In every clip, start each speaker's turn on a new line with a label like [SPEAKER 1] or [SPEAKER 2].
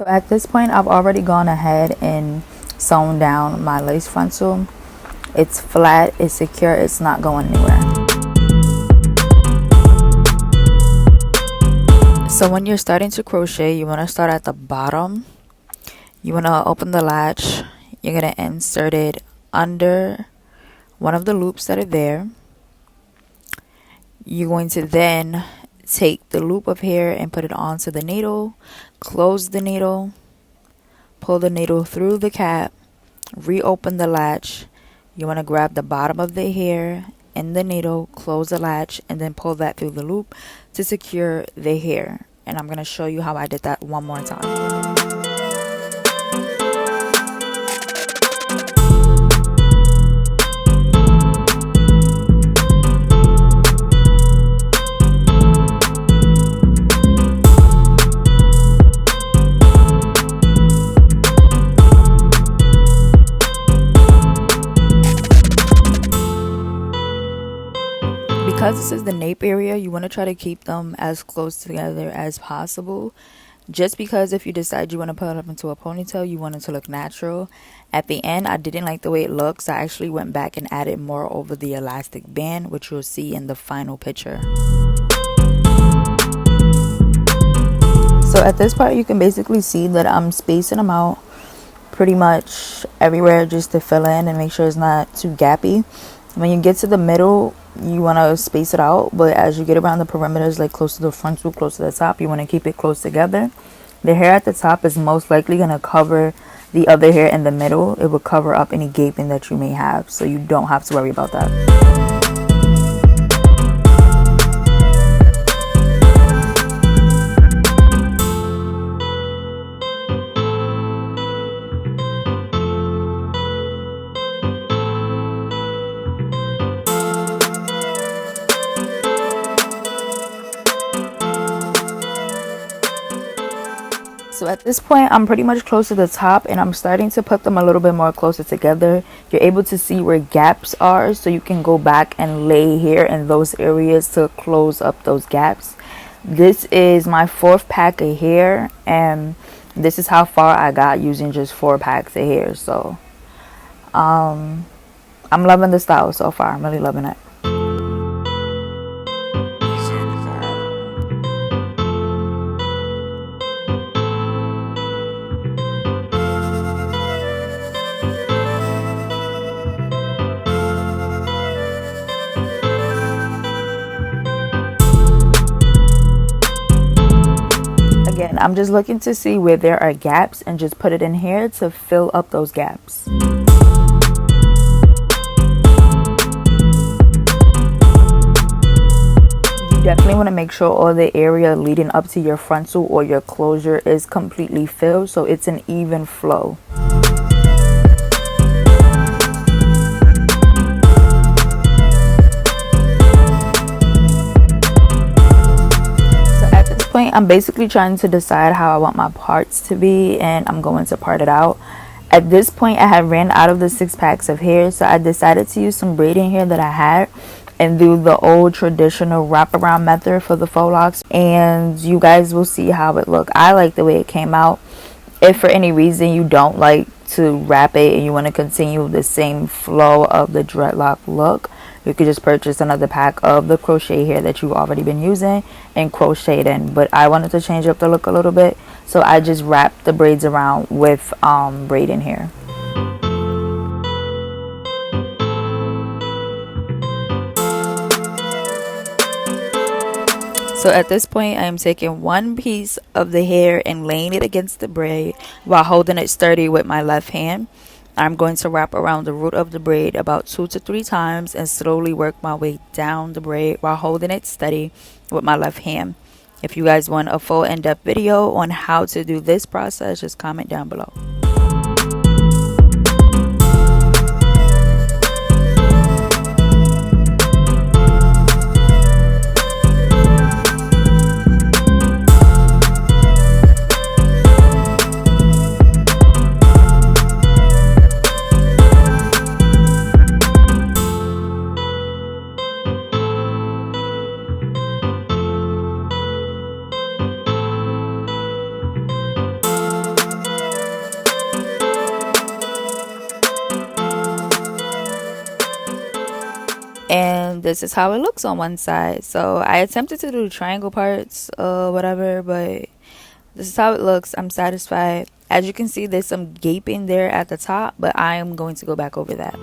[SPEAKER 1] At this point, I've already gone ahead and sewn down my lace frontal. It's flat, it's secure, it's not going anywhere. So when you're starting to crochet, you want to start at the bottom. You want to open the latch. You're going to insert it under one of the loops that are there. You're going to then take the loop of hair and put it onto the needle, close the needle, pull the needle through the cap, reopen the latch. You want to grab the bottom of the hair and the needle, close the latch, and then pull that through the loop to secure the hair. And I'm going to show you how I did that one more time. Because this is the nape area, you want to try to keep them as close together as possible. Just because if you decide you want to put it up into a ponytail, you want it to look natural. At the end, I didn't like the way it looks. I actually went back and added more over the elastic band, which you'll see in the final picture. So at this part, you can basically see that I'm spacing them out pretty much everywhere just to fill in and make sure it's not too gappy. When you get to the middle, you want to space it out, but as you get around the perimeters, like close to the frontal, close to the top, you want to keep it close together. The hair at the top is most likely going to cover the other hair in the middle. It will cover up any gaping that you may have, so you don't have to worry about that. So at this point, I'm pretty much close to the top, and I'm starting to put them a little bit more closer together. You're able to see where gaps are, so you can go back and lay hair in those areas to close up those gaps. This is my 4th pack of hair, and this is how far I got using just 4 packs of hair. So I'm loving the style so far. I'm really loving it. Again, I'm just looking to see where there are gaps and just put it in here to fill up those gaps. You definitely want to make sure all the area leading up to your frontal or your closure is completely filled, so it's an even flow. I'm basically trying to decide how I want my parts to be, and I'm going to part it out. At this point, I had ran out of the 6 packs of hair, so I decided to use some braiding hair that I had and do the old traditional wraparound method for the faux locks, and you guys will see how it looked. I like the way it came out. If for any reason you don't like to wrap it and you want to continue the same flow of the dreadlock look, you could just purchase another pack of the crochet hair that you've already been using and crochet it in. But I wanted to change up the look a little bit, so I just wrapped the braids around with braiding hair. So at this point, I am taking one piece of the hair and laying it against the braid while holding it sturdy with my left hand. I'm going to wrap around the root of the braid about 2 to 3 times and slowly work my way down the braid while holding it steady with my left hand. If you guys want a full in-depth video on how to do this process, just comment down below. and this is how it looks on one side. So I attempted to do triangle parts, whatever, but this is how it looks. I'm satisfied. As you can see, there's some gaping there at the top, but I am going to go back over that.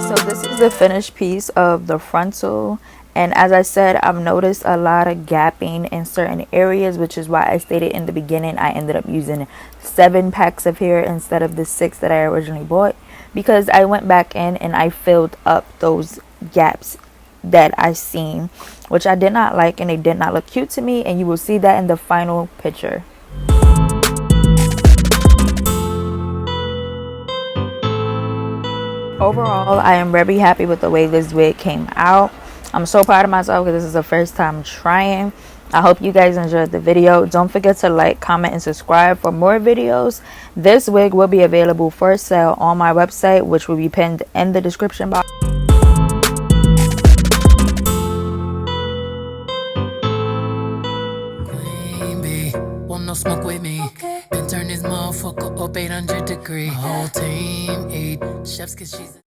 [SPEAKER 1] So this is the finished piece of the frontal, and as I said, I've noticed a lot of gapping in certain areas, which is why I stated in the beginning I ended up using 7 packs of hair instead of the 6 that I originally bought, because I went back in and I filled up those gaps that I seen, which I did not like and they did not look cute to me, and you will see that in the final picture. Overall, I am very happy with the way this wig came out. I'm so proud of myself because this is the first time trying. I hope you guys enjoyed the video. Don't forget to like, comment, and subscribe for more videos. This wig will be available for sale on my website, which will be pinned in the description box.
[SPEAKER 2] No smoke with me. Okay. Been turn this motherfucker up 800 degrees. My whole team eat chefs cause she's